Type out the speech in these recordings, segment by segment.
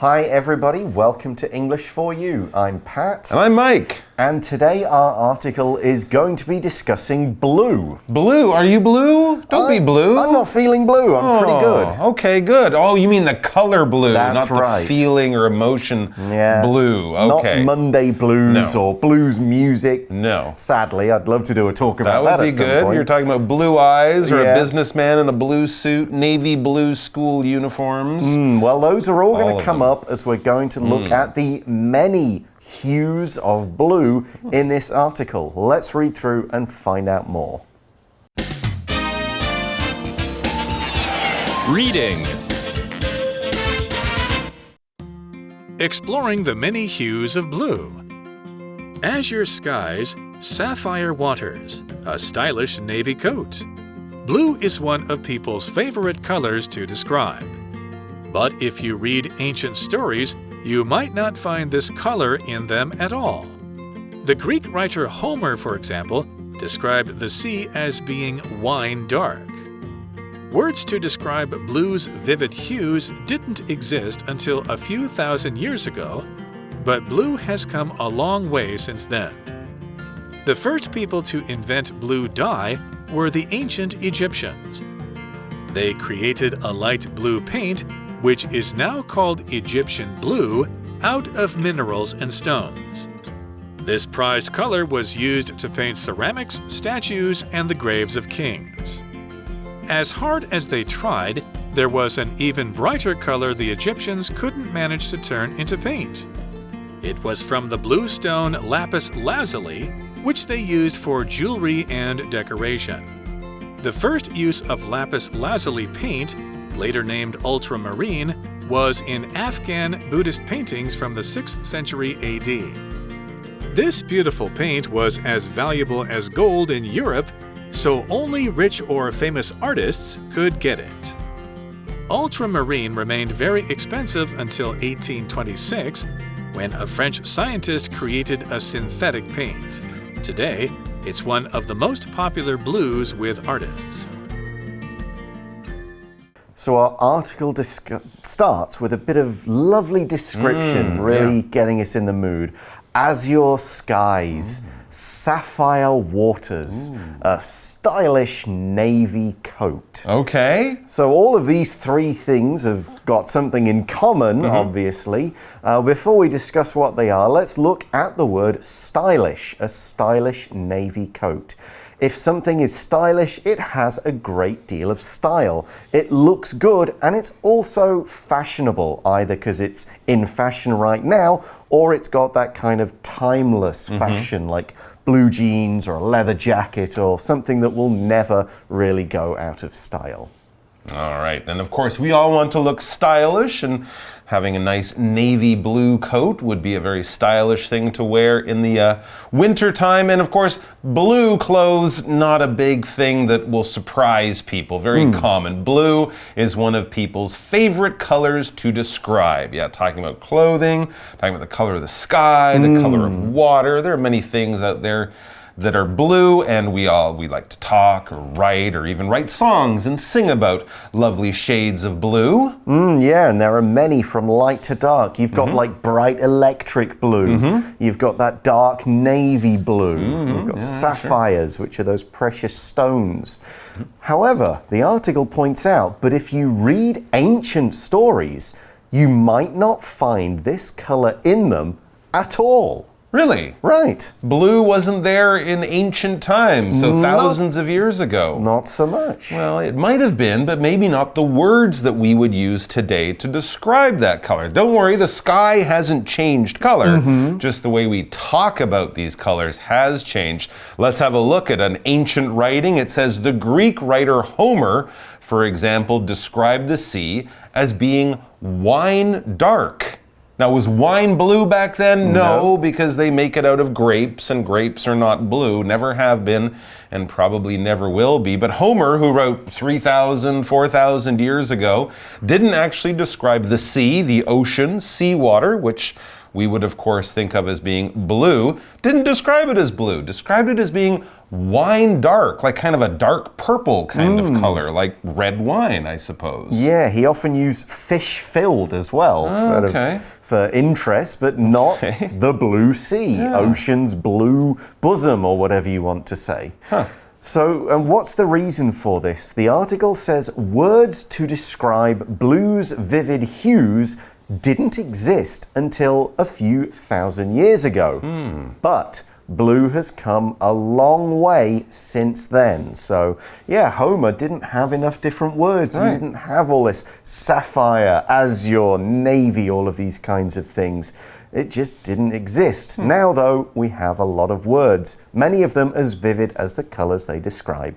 Hi everybody, welcome to English for You. I'm Pat. And I'm Mike. And today our article is going to be discussing blue. Blue? Are you blue? Don't be blue. I'm not feeling blue. I'm pretty good. Okay, good. Oh, you mean the color blue, That's not right. the feeling or emotion blue. Okay. Not Monday blues or blues music. No. Sadly, I'd love to do a talk about that at some point. That would be good. You're talking about blue eyes or a businessman in a blue suit, navy blue school uniforms. Well, those are all going to come up as we're going to look at the many hues of blue in this article. Let's read through and find out more. Reading. Exploring the many hues of blue. Azure skies, sapphire waters, a stylish navy coat. Blue is one of people's favorite colors to describe. But if you read ancient stories, you might not find this color in them at all. The Greek writer Homer, for example, described the sea as being wine dark. Words to describe blue's vivid hues didn't exist until a few thousand years ago, but blue has come a long way since then. The first people to invent blue dye were the ancient Egyptians. They created a light blue paint, which is now called Egyptian blue, out of minerals and stones. This prized color was used to paint ceramics, statues, and the graves of kings. As hard as they tried, there was an even brighter color the Egyptians couldn't manage to turn into paint. It was from the blue stone Lapis Lazuli, which they used for jewelry and decoration. The first use of Lapis Lazuli paint, later named ultramarine, was in Afghan Buddhist paintings from the 6th century AD. This beautiful paint was as valuable as gold in Europe, so only rich or famous artists could get it. Ultramarine remained very expensive until 1826, when a French scientist created a synthetic paint. Today, it's one of the most popular blues with artists. So our article starts with a bit of lovely description, really getting us in the mood. Azure skies, sapphire waters, a stylish navy coat. Okay. So all of these three things have got something in common, obviously. Before we discuss what they are, let's look at the word stylish, a stylish navy coat. If something is stylish, it has a great deal of style. It looks good and it's also fashionable, either because it's in fashion right now or it's got that kind of timeless fashion like blue jeans or a leather jacket or something that will never really go out of style. All right, and of course we all want to look stylish, and having a nice navy blue coat would be a very stylish thing to wear in the winter time. And of course, blue clothes, not a big thing that will surprise people, very common. Blue is one of people's favorite colors to describe. Yeah, talking about clothing, talking about the color of the sky, the color of water. There are many things out there that are blue, and we like to talk or write or even write songs and sing about lovely shades of blue. Yeah, and there are many from light to dark. You've got like bright electric blue. You've got that dark navy blue. You've got sapphires, which are those precious stones. However, the article points out, but if you read ancient stories, you might not find this color in them at all. Really? Right. Blue wasn't there in ancient times, so thousands of years ago. Not so much. Well, it might have been, but maybe not the words that we would use today to describe that color. Don't worry, the sky hasn't changed color. Just the way we talk about these colors has changed. Let's have a look at an ancient writing. It says the Greek writer Homer, for example, described the sea as being wine dark. Now, was wine blue back then? No, because they make it out of grapes, and grapes are not blue, never have been, and probably never will be. But Homer, who wrote 3,000, 4,000 years ago, didn't actually describe the sea, the ocean, seawater, which we would of course think of as being blue, didn't describe it as blue, described it as being wine dark, like kind of a dark purple kind of color, like red wine, I suppose. Yeah, he often used fish-filled as well for interest, but not the blue sea, ocean's blue bosom, or whatever you want to say. So, and what's the reason for this? The article says words to describe blue's vivid hues didn't exist until a few thousand years ago. But blue has come a long way since then. So, yeah, Homer didn't have enough different words. He didn't have all this sapphire, azure, navy, all of these kinds of things. It just didn't exist. Now, though, we have a lot of words, many of them as vivid as the colors they describe.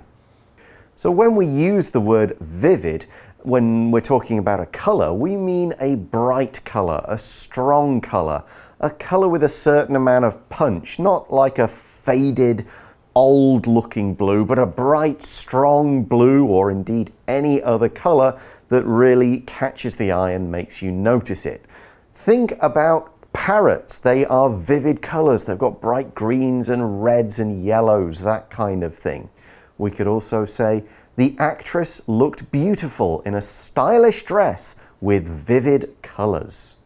So when we use the word vivid, when we're talking about a color, we mean a bright color, a strong color, a color with a certain amount of punch, not like a faded, old-looking blue, but a bright, strong blue, or indeed any other color that really catches the eye and makes you notice it. Think about parrots. They are vivid colors. They've got bright greens and reds and yellows, that kind of thing. We could also say, the actress looked beautiful in a stylish dress with vivid colors.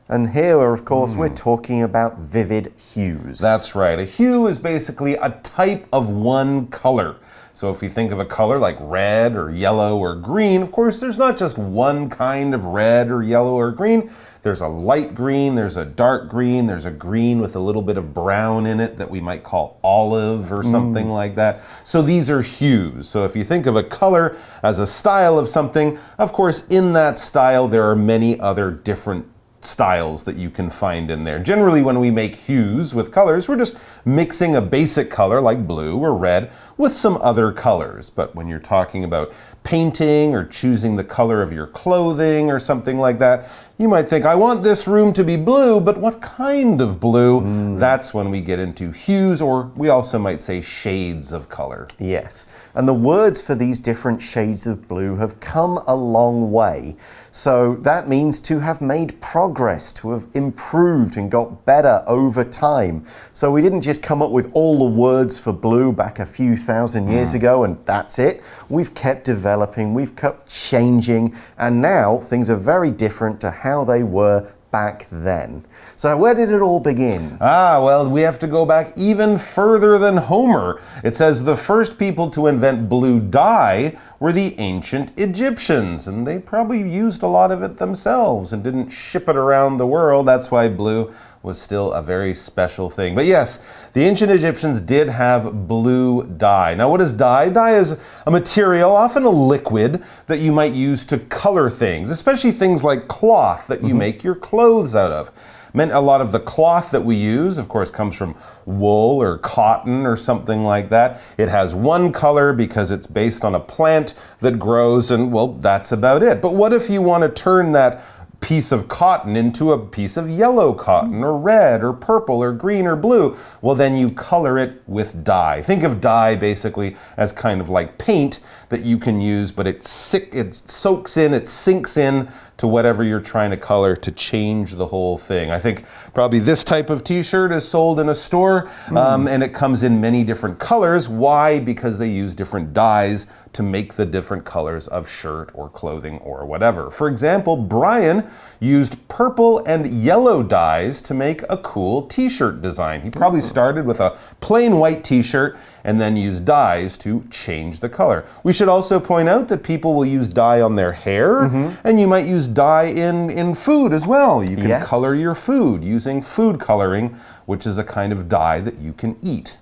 And here, of course, we're talking about vivid hues. That's right. A hue is basically a type of one color. So if you think of a color like red or yellow or green, of course, there's not just one kind of red or yellow or green. There's a light green, there's a dark green, there's a green with a little bit of brown in it that we might call olive or something like that. So these are hues. So if you think of a color as a style of something, of course, in that style, there are many other different styles that you can find in there. Generally, when we make hues with colors, we're just mixing a basic color like blue or red with some other colors. But when you're talking about painting or choosing the color of your clothing or something like that, you might think, I want this room to be blue, but what kind of blue? That's when we get into hues, or we also might say shades of color. Yes, and the words for these different shades of blue have come a long way. So that means to have made progress, to have improved and got better over time. So we didn't just come up with all the words for blue back a few thousand years ago and that's it. We've kept developing, we've kept changing, and now things are very different to how they were back then. So where did it all begin? Well, we have to go back even further than Homer. It says the first people to invent blue dye were the ancient Egyptians, and they probably used a lot of it themselves and didn't ship it around the world. That's why blue was still a very special thing. But yes, the ancient Egyptians did have blue dye. Now, what is dye? Dye is a material, often a liquid, that you might use to color things, especially things like cloth that you make your clothes out of. A lot of the cloth that we use, of course, comes from wool or cotton or something like that. It has one color because it's based on a plant that grows, and well, that's about it. But what if you want to turn that piece of cotton into a piece of yellow cotton or red or purple or green or blue? Well, then you color it with dye. Think of dye basically as kind of like paint that you can use, but it soaks in, it sinks in to whatever you're trying to color to change the whole thing. I think probably this type of t-shirt is sold in a store and it comes in many different colors. Why? Because they use different dyes to make the different colors of shirt or clothing or whatever. For example, Brian used purple and yellow dyes to make a cool t-shirt design. He probably started with a plain white t-shirt and then used dyes to change the color. We should also point out that people will use dye on their hair, and you might use dye in food as well. You can color your food using food coloring, which is a kind of dye that you can eat.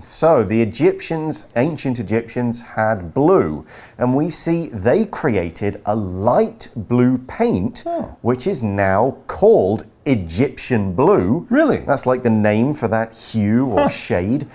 So the ancient Egyptians had blue, and we see they created a light blue paint, which is now called Egyptian blue. Really? That's like the name for that hue or shade.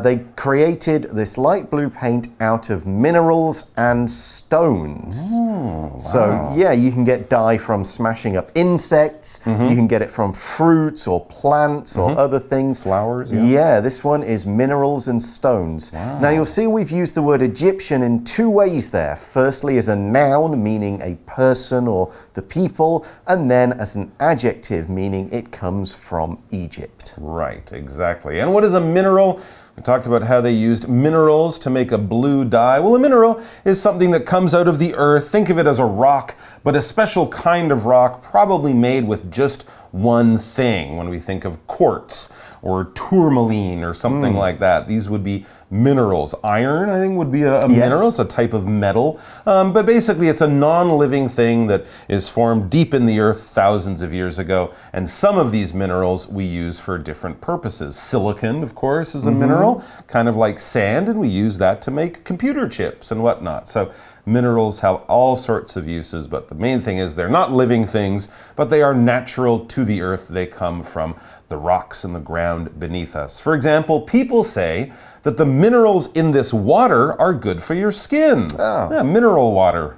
They created this light blue paint out of minerals and stones. Wow. So yeah, you can get dye from smashing up insects, you can get it from fruits or plants or other things. Flowers, yeah, this one is minerals and stones. Wow. Now you'll see we've used the word Egyptian in two ways there. Firstly as a noun, meaning a person or the people, and then as an adjective, meaning it comes from Egypt. Right, exactly. And what is a mineral? We talked about how they used minerals to make a blue dye. Well, a mineral is something that comes out of the earth. Think of it as a rock, but a special kind of rock, probably made with just one thing. When we think of quartz or tourmaline or something like that, these would be minerals. Iron, I think, would be a mineral. It's a type of metal. But basically, it's a non-living thing that is formed deep in the earth thousands of years ago. And some of these minerals we use for different purposes. Silicon, of course, is a mineral, kind of like sand, and we use that to make computer chips and whatnot. So minerals have all sorts of uses, but the main thing is they're not living things, but they are natural to the earth. They come from the rocks in the ground beneath us. For example, people say that the minerals in this water are good for your skin. Yeah, mineral water.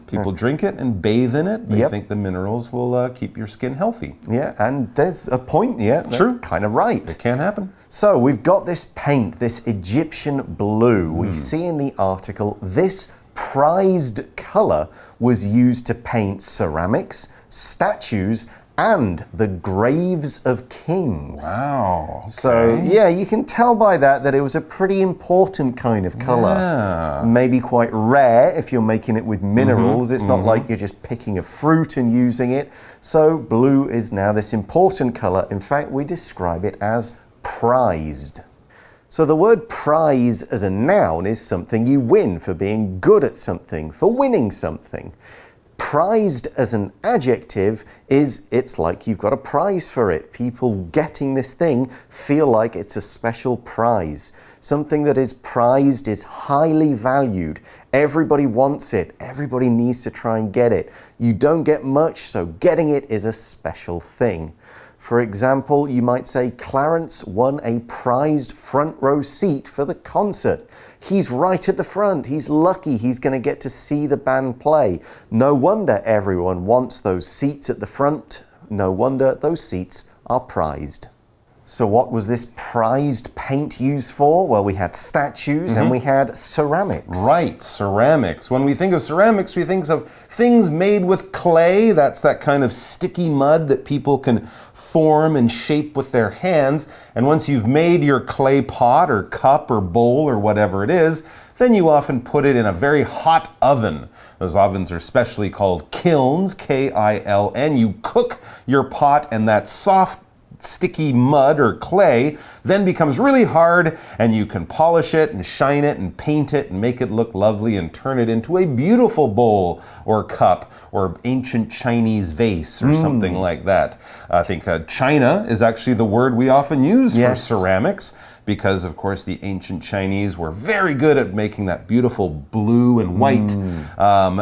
People drink it and bathe in it. They think the minerals will keep your skin healthy. Yeah, and there's a point, True. Kind of right. It can happen. So we've got this paint, this Egyptian blue. We see in the article this prized color was used to paint ceramics, statues, and the graves of kings. Wow. Okay. So, yeah, you can tell by that it was a pretty important kind of color. Yeah. Maybe quite rare if you're making it with minerals. It's not like you're just picking a fruit and using it. So, blue is now this important color. In fact, we describe it as prized. So the word prize as a noun is something you win for being good at something, for winning something. Prized as an adjective it's like you've got a prize for it. People getting this thing feel like it's a special prize. Something that is prized is highly valued. Everybody wants it. Everybody needs to try and get it. You don't get much, so getting it is a special thing. For example, you might say Clarence won a prized front row seat for the concert. He's right at the front. He's lucky he's going to get to see the band play. No wonder everyone wants those seats at the front. No wonder those seats are prized. So what was this prized paint used for? Well, we had statues and we had ceramics. Right, ceramics. When we think of ceramics, we think of things made with clay. That's that kind of sticky mud that people can form and shape with their hands. And once you've made your clay pot or cup or bowl or whatever it is, then you often put it in a very hot oven. Those ovens are specially called kilns, K-I-L-N. You cook your pot, and that soft sticky mud or clay then becomes really hard, and you can polish it and shine it and paint it and make it look lovely and turn it into a beautiful bowl or cup or ancient Chinese vase or something like that. I think China is actually the word we often use for ceramics, because of course the ancient Chinese were very good at making that beautiful blue and white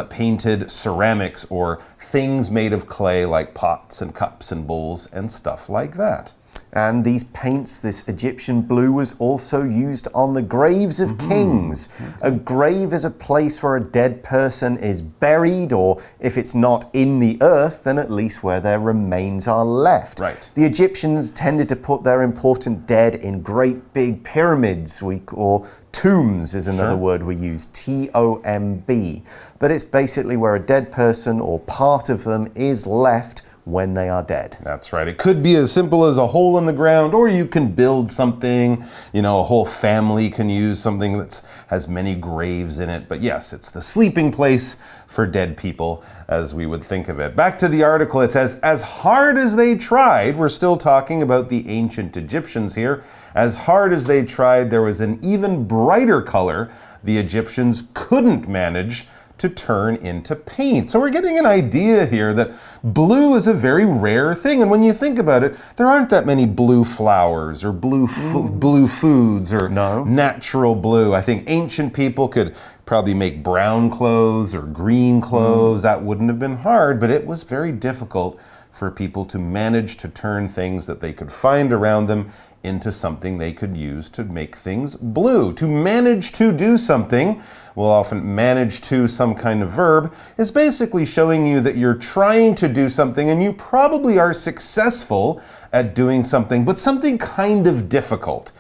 painted ceramics, or things made of clay like pots and cups and bowls and stuff like that. And these paints, this Egyptian blue, was also used on the graves of kings. A grave is a place where a dead person is buried, or if it's not in the earth, then at least where their remains are left. Right. The Egyptians tended to put their important dead in great big pyramids, or tombs is another word we use, T-O-M-B. But it's basically where a dead person or part of them is left when they are dead. That's right. It could be as simple as a hole in the ground, or you can build something. You know, a whole family can use something that has many graves in it. But yes, it's the sleeping place for dead people, as we would think of it. Back to the article, it says, as hard as they tried, we're still talking about the ancient Egyptians here, as hard as they tried, there was an even brighter color the Egyptians couldn't manage to turn into paint. So we're getting an idea here that blue is a very rare thing. And when you think about it, there aren't that many blue flowers or blue foods or natural blue. I think ancient people could probably make brown clothes or green clothes. That wouldn't have been hard, but it was very difficult for people to manage to turn things that they could find around them into something they could use to make things blue. To manage to do something, we'll often manage to some kind of verb, is basically showing you that you're trying to do something and you probably are successful at doing something, but something kind of difficult.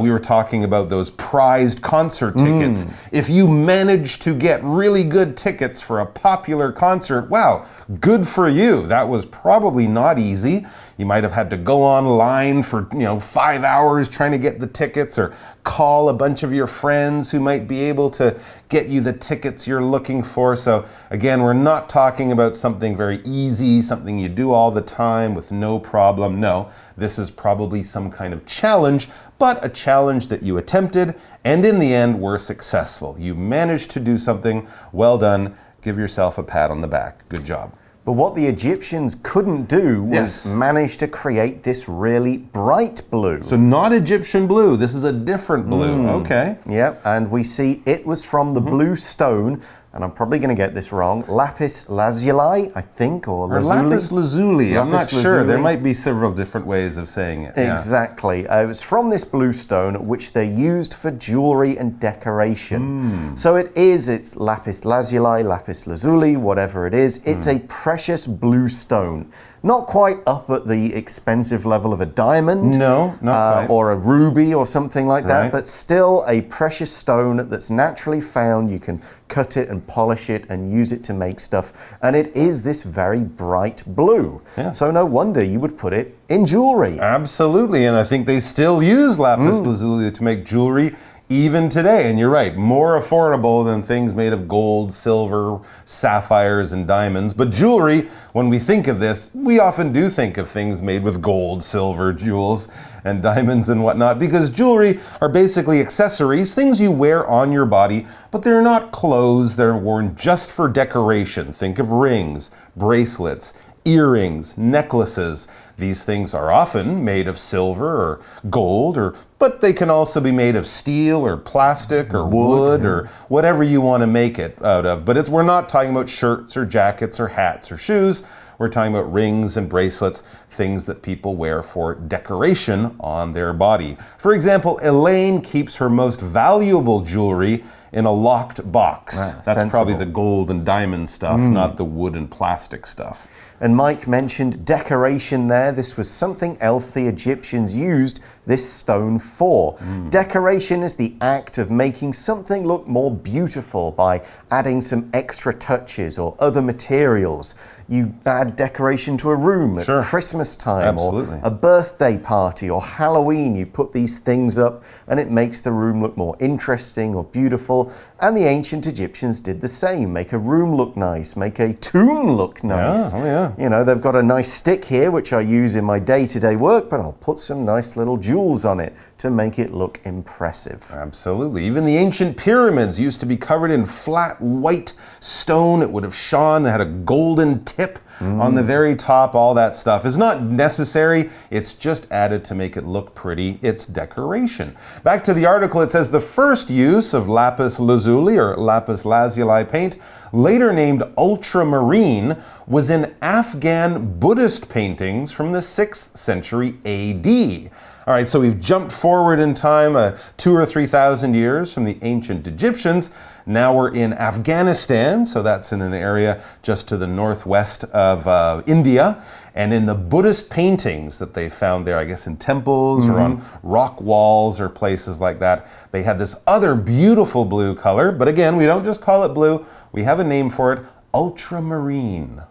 We were talking about those prized concert tickets. If you manage to get really good tickets for a popular concert, wow, good for you. That was probably not easy. You might have had to go online for 5 hours trying to get the tickets, or call a bunch of your friends who might be able to get you the tickets you're looking for. So again, we're not talking about something very easy, something you do all the time with no problem. No, this is probably some kind of challenge, but a challenge that you attempted and in the end were successful. You managed to do something. Well done. Give yourself a pat on the back. Good job. But what the Egyptians couldn't do was manage to create this really bright blue. So not Egyptian blue. This is a different blue. Okay. Yep, and we see it was from the blue stone, and I'm probably going to get this wrong, Lapis Lazuli, I think, or Lazuli. Lapis Lazuli. I'm not sure. Lazuli. There might be several different ways of saying it. Exactly. It was from this blue stone, which they used for jewelry and decoration. So it's Lapis Lazuli, Lapis Lazuli, whatever it is. It's a precious blue stone. Not quite up at the expensive level of a diamond. No, not quite. Or a ruby or something like that, but still a precious stone that's naturally found. You can cut it and polish it and use it to make stuff. And it is this very bright blue. Yeah. So no wonder you would put it in jewelry. Absolutely, and I think they still use lapis lazuli to make jewelry even today. And you're right, more affordable than things made of gold, silver, sapphires, and diamonds. But jewelry, when we think of this, we often do think of things made with gold, silver, jewels, and diamonds and whatnot, because jewelry are basically accessories, things you wear on your body, but they're not clothes. They're worn just for decoration. Think of rings, bracelets, earrings, necklaces. These things are often made of silver or gold, but they can also be made of steel or plastic or wood or whatever you want to make it out of. But we're not talking about shirts or jackets or hats or shoes. We're talking about rings and bracelets, things that people wear for decoration on their body. For example, Elaine keeps her most valuable jewelry in a locked box. That's probably the gold and diamond stuff, not the wood and plastic stuff. And Mike mentioned decoration there. This was something else the Egyptians used this stone for. Decoration is the act of making something look more beautiful by adding some extra touches or other materials. You add decoration to a room at Christmas time or a birthday party or Halloween. You put these things up and it makes the room look more interesting or beautiful. And the ancient Egyptians did the same. Make a room look nice, make a tomb look nice. You know, they've got a nice stick here, which I use in my day-to-day work, but I'll put some nice little jewels on it to make it look impressive. Absolutely. Even the ancient pyramids used to be covered in flat white stone. It would have shone. It had a golden tip on the very top. All that stuff is not necessary. It's just added to make it look pretty. It's decoration. Back to the article, it says the first use of lapis lazuli or lapis lazuli paint, later named ultramarine, was in Afghan Buddhist paintings from the 6th century AD. All right, so we've jumped forward in time 2,000 or 3,000 years from the ancient Egyptians. Now we're in Afghanistan, so that's in an area just to the northwest of India. And in the Buddhist paintings that they found there, I guess in temples or on rock walls or places like that, they had this other beautiful blue color. But again, we don't just call it blue. We have a name for it, ultramarine.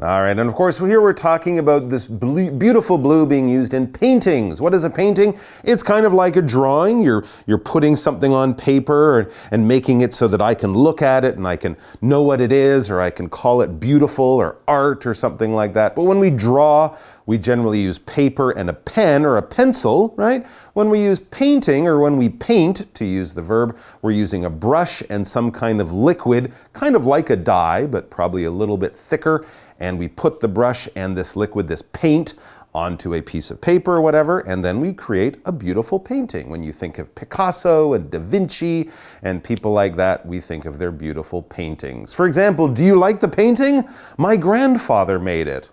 All right, and of course here we're talking about this beautiful blue being used in paintings. What is a painting? It's kind of like a drawing. You're putting something on paper and making it so that I can look at it and I can know what it is, or I can call it beautiful or art or something like that. But when we draw, we generally use paper and a pen or a pencil, right? When we use painting, or when we paint, to use the verb, we're using a brush and some kind of liquid, kind of like a dye, but probably a little bit thicker. And we put the brush and this liquid, this paint, onto a piece of paper or whatever, and then we create a beautiful painting. When you think of Picasso and Da Vinci and people like that, we think of their beautiful paintings. For example, do you like the painting? My grandfather made it.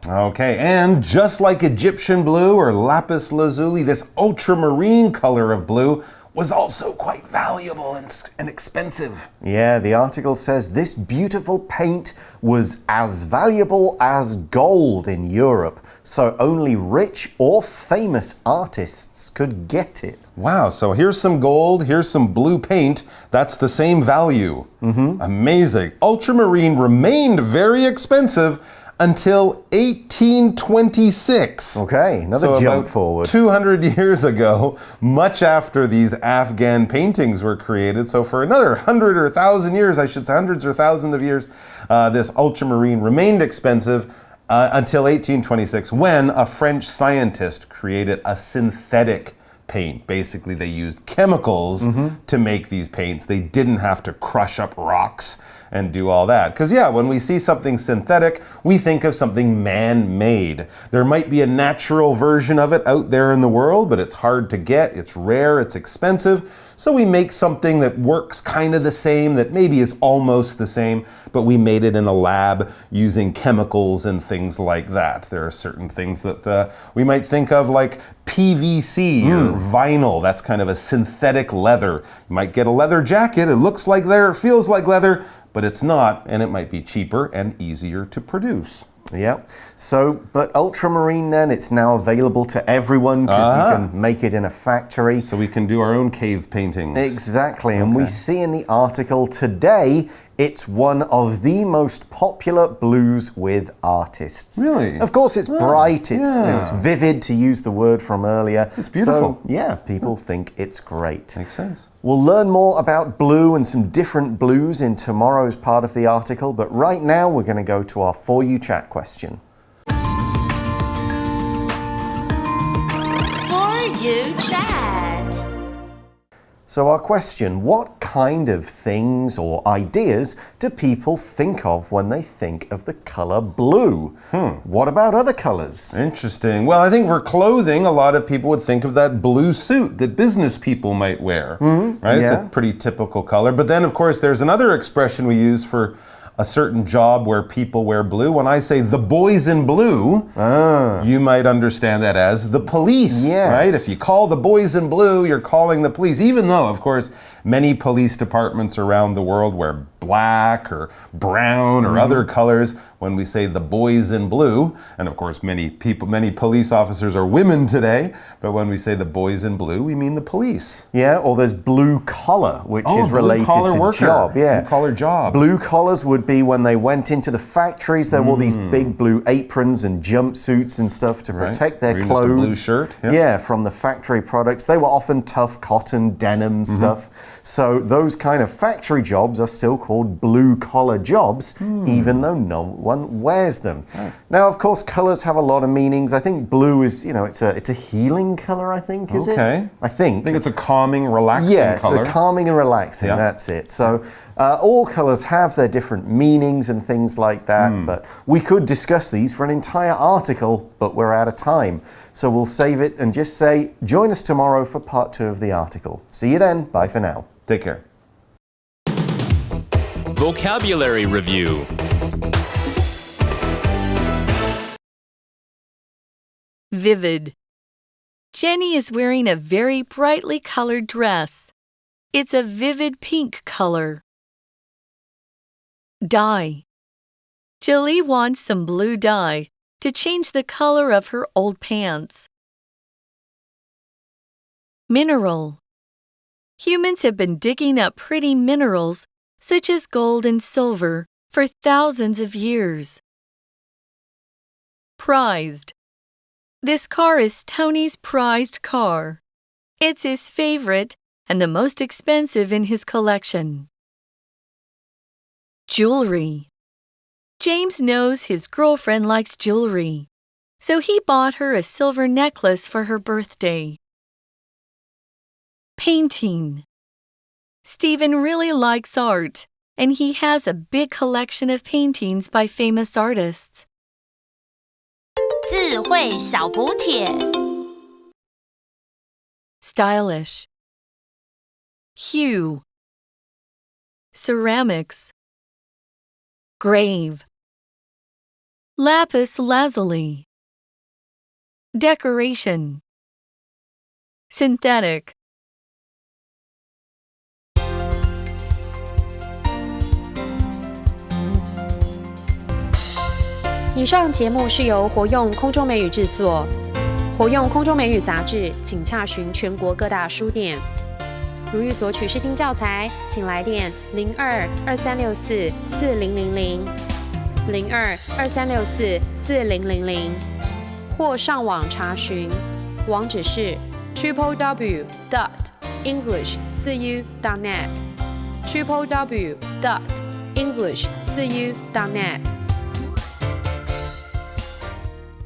Okay, and just like Egyptian blue or lapis lazuli, this ultramarine color of blue was also quite valuable and expensive. Yeah, the article says this beautiful paint was as valuable as gold in Europe, so only rich or famous artists could get it. Wow, so here's some gold, here's some blue paint. That's the same value. Amazing. Ultramarine remained very expensive until 1826. Okay, another so jump about forward. 200 years ago, much after these Afghan paintings were created. So for another 100 or 1,000 years, I should say hundreds or thousands of years, this ultramarine remained expensive until 1826 when a French scientist created a synthetic paint. Basically, they used chemicals to make these paints. They didn't have to crush up rocks and do all that. Because, yeah, when we see something synthetic, we think of something man-made. There might be a natural version of it out there in the world, but it's hard to get, it's rare, it's expensive. So we make something that works kind of the same, that maybe is almost the same, but we made it in a lab using chemicals and things like that. There are certain things that we might think of like PVC or vinyl. That's kind of a synthetic leather. You might get a leather jacket. It looks like leather, it feels like leather, but it's not, and it might be cheaper and easier to produce. Yeah. So, but ultramarine then, it's now available to everyone because you can make it in a factory. So we can do our own cave paintings. Exactly. And we see in the article today, it's one of the most popular blues with artists. Really? Of course, it's bright, it's vivid, to use the word from earlier. It's beautiful. So, yeah, people think it's great. Makes sense. We'll learn more about blue and some different blues in tomorrow's part of the article, but right now we're going to go to our For You Chat question. For You Chat. So our question, what kind of things or ideas do people think of when they think of the color blue? What about other colors? Interesting. Well, I think for clothing, a lot of people would think of that blue suit that business people might wear, right? Yeah. It's a pretty typical color. But then, of course, there's another expression we use for a certain job where people wear blue. When I say the boys in blue, you might understand that as the police, right? If you call the boys in blue, you're calling the police, even though, of course, many police departments around the world wear black or brown or other colors. When we say the boys in blue, and of course many police officers are women today, but when we say the boys in blue, we mean the police. Yeah, or there's blue collar, which is related to job. Yeah, blue collar job. Blue collars would be when they went into the factories. There were these big blue aprons and jumpsuits and stuff to protect their clothes. Just a blue shirt. Yeah, from the factory products. They were often tough cotton, denim stuff. So those kind of factory jobs are still called blue collar jobs, even though no one wears them. Now, of course, colors have a lot of meanings. I think blue is, it's a healing color, I think, is it? I think it's a calming, relaxing color. Yeah, so calming and relaxing, that's it. So all colors have their different meanings and things like that, but we could discuss these for an entire article, but we're out of time. So we'll save it and just say, join us tomorrow for part 2 of the article. See you then. Bye for now. Take care. Vocabulary Review. Vivid. Jenny is wearing a very brightly colored dress. It's a vivid pink color. Dye. Julie wants some blue dye to change the color of her old pants. Mineral. Humans have been digging up pretty minerals such as gold and silver for thousands of years. Prized. This car is Tony's prized car. It's his favorite and the most expensive in his collection. Jewelry. James knows his girlfriend likes jewelry, so he bought her a silver necklace for her birthday. Painting. Stephen really likes art, and he has a big collection of paintings by famous artists. 智慧小补帖 Stylish. Hue. Ceramics. Grave. Lapis lazuli. Decoration. Synthetic. 以上节目是由活用空中美语制作，活用空中美语杂志，请洽询全国各大书店。如欲索取试听教材，请来电02-2364-4000。02-2364-4000，或上网查询，网址是 www.english4u.net www.english4u.net